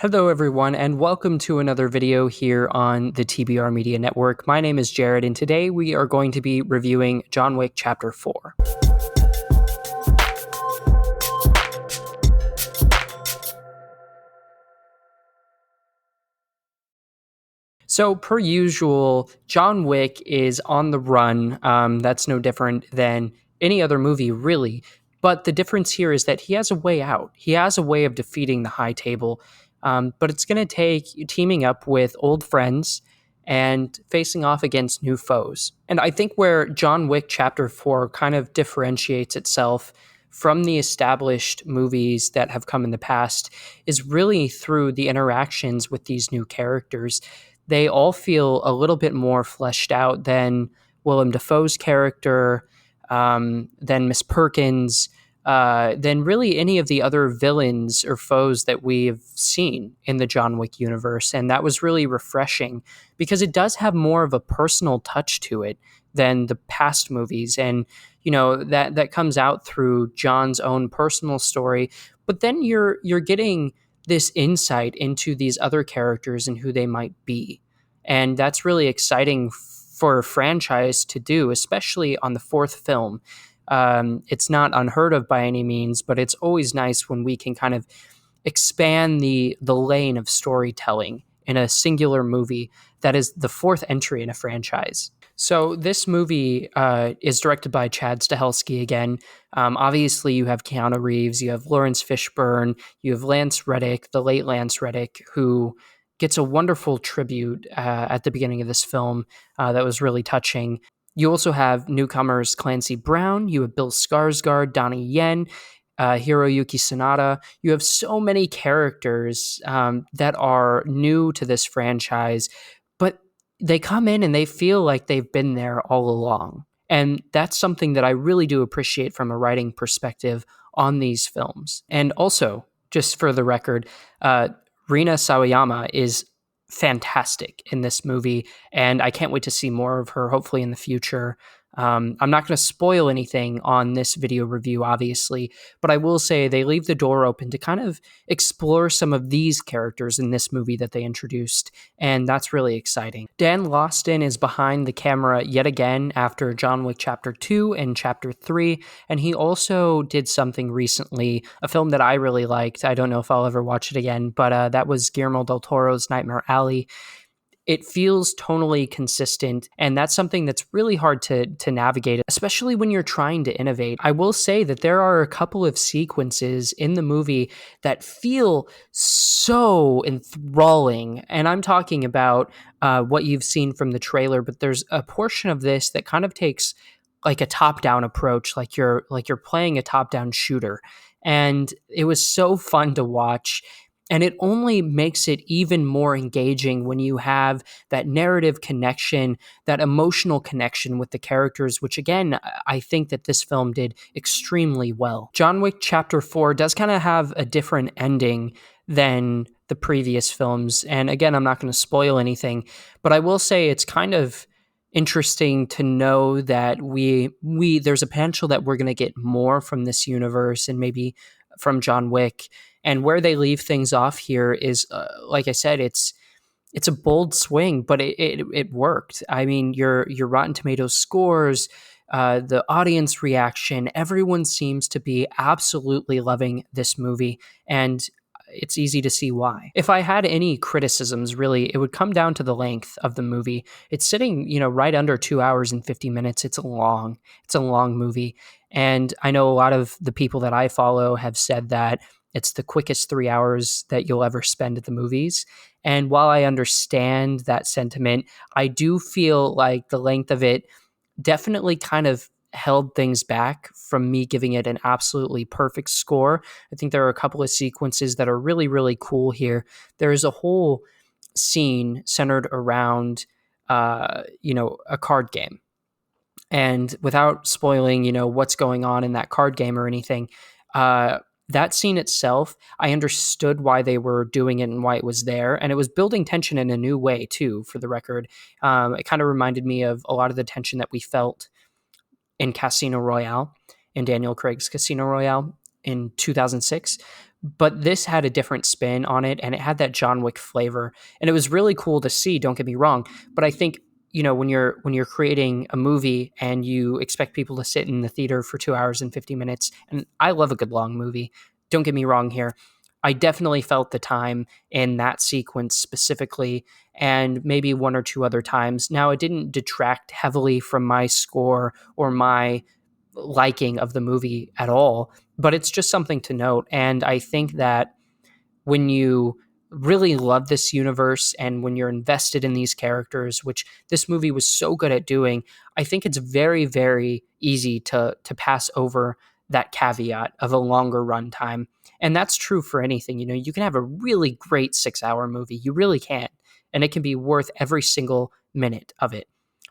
Hello, everyone, and welcome to another video here on the TBR Media Network. My name is Jared, and today we are going to be reviewing John Wick Chapter 4. So, per usual, John Wick is on the run. That's no different than any other movie, really. But the difference here is that he has a way out. He has a way of defeating the High Table. But it's going to take teaming up with old friends and facing off against new foes. And I think where John Wick Chapter 4 kind of differentiates itself from the established movies that have come in the past is really through the interactions with these new characters. They all feel a little bit more fleshed out than Willem Dafoe's character, than Miss Perkins, than really any of the other villains or foes that we've seen in the John Wick universe. And that was really refreshing because it does have more of a personal touch to it than the past movies. And, you know, that comes out through John's own personal story. But then you're getting this insight into these other characters and who they might be. And that's really exciting for a franchise to do, especially on the fourth film. It's not unheard of by any means, but it's always nice when we can kind of expand the lane of storytelling in a singular movie that is the fourth entry in a franchise. So this movie is directed by Chad Stahelski again. Obviously, you have Keanu Reeves, you have Lawrence Fishburne, you have Lance Reddick, the late Lance Reddick, who gets a wonderful tribute at the beginning of this film that was really touching. You also have newcomers Clancy Brown, you have Bill Skarsgård, Donnie Yen, Hiroyuki Sanada. You have so many characters that are new to this franchise, but they come in and they feel like they've been there all along. And that's something that I really do appreciate from a writing perspective on these films. And also, just for the record, Rina Sawayama is fantastic in this movie, and I can't wait to see more of her, hopefully in the future. I'm not going to spoil anything on this video review, obviously, but I will say they leave the door open to kind of explore some of these characters in this movie that they introduced, and that's really exciting. Dan Lawson is behind the camera yet again after John Wick Chapter 2 and Chapter 3, and he also did something recently, a film that I really liked. I don't know if I'll ever watch it again, but that was Guillermo del Toro's Nightmare Alley. It feels tonally consistent, and that's something that's really hard to navigate, especially when you're trying to innovate. I will say that there are a couple of sequences in the movie that feel so enthralling, and I'm talking about what you've seen from the trailer, but there's a portion of this that kind of takes like a top-down approach, like you're playing a top-down shooter, and it was so fun to watch. And it only makes it even more engaging when you have that narrative connection, that emotional connection with the characters, which again, I think that this film did extremely well. John Wick Chapter 4 does kind of have a different ending than the previous films. And again, I'm not going to spoil anything, but I will say it's kind of interesting to know that we there's a potential that we're going to get more from this universe and maybe from John Wick. And where they leave things off here is, like I said, it's a bold swing, but it worked. I mean, your Rotten Tomatoes scores, the audience reaction, everyone seems to be absolutely loving this movie, and it's easy to see why. If I had any criticisms, really, it would come down to the length of the movie. It's sitting, right under 2 hours and 50 minutes. It's a long movie. And I know a lot of the people that I follow have said that it's the quickest 3 hours that you'll ever spend at the movies. And while I understand that sentiment, I do feel like the length of it definitely kind of held things back from me giving it an absolutely perfect score. I think there are a couple of sequences that are really, really cool here. There is a whole scene centered around, a card game. And without spoiling, what's going on in that card game or anything, that scene itself, I understood why they were doing it and why it was there. And it was building tension in a new way, too, for the record. It kind of reminded me of a lot of the tension that we felt in Casino Royale, in Daniel Craig's Casino Royale in 2006. but this had a different spin on it, and it had that John Wick flavor, and it was really cool to see, don't get me wrong. But I think, when you're creating a movie and you expect people to sit in the theater for 2 hours and 50 minutes, and I love a good long movie, don't get me wrong here, I definitely felt the time in that sequence specifically, and maybe one or two other times. Now, it didn't detract heavily from my score or my liking of the movie at all, but it's just something to note. And I think that when you really love this universe and when you're invested in these characters, which this movie was so good at doing, I think it's very, very easy to pass over that caveat of a longer runtime. And that's true for anything. You can have a really great 6 hour movie. You really can. And it can be worth every single minute of it.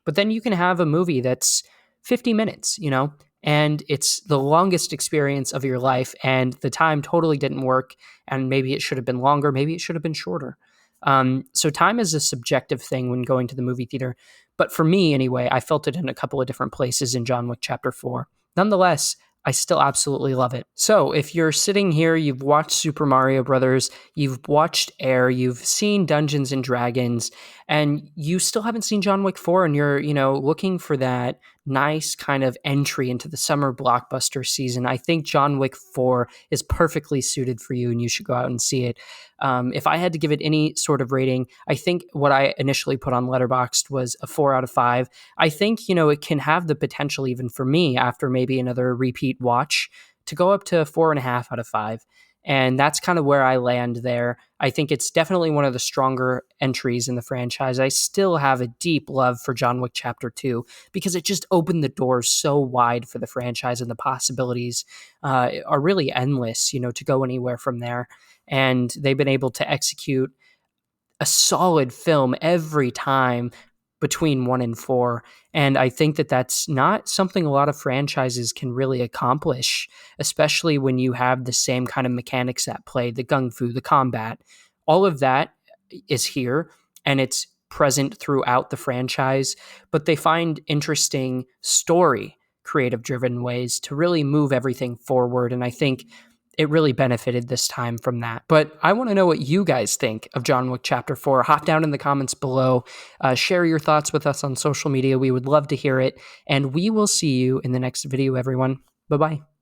But then you can have a movie that's 50 minutes, and it's the longest experience of your life, and the time totally didn't work, and maybe it should have been longer, maybe it should have been shorter. So time is a subjective thing when going to the movie theater, but for me anyway, I felt it in a couple of different places in John Wick Chapter 4. Nonetheless, I still absolutely love it. So if you're sitting here, you've watched Super Mario Brothers, you've watched Air, you've seen Dungeons and Dragons, and you still haven't seen John Wick 4, and you're, looking for that nice kind of entry into the summer blockbuster season, I think John Wick 4 is perfectly suited for you, and you should go out and see it. If I had to give it any sort of rating, I think what I initially put on Letterboxd was a 4 out of 5. I think, it can have the potential, even for me, after maybe another repeat watch, to go up to 4.5 out of 5. And that's kind of where I land there. I think it's definitely one of the stronger entries in the franchise. I still have a deep love for John Wick Chapter 2 because it just opened the doors so wide for the franchise, and the possibilities are really endless, to go anywhere from there. And they've been able to execute a solid film every time between 1 and 4. And I think that that's not something a lot of franchises can really accomplish, especially when you have the same kind of mechanics at play, the gung fu, the combat. All of that is here, and it's present throughout the franchise, but they find interesting story, creative driven ways to really move everything forward. And I think it really benefited this time from that. But I want to know what you guys think of John Wick Chapter 4. Hop down in the comments below. Share your thoughts with us on social media. We would love to hear it. And we will see you in the next video, everyone. Bye-bye.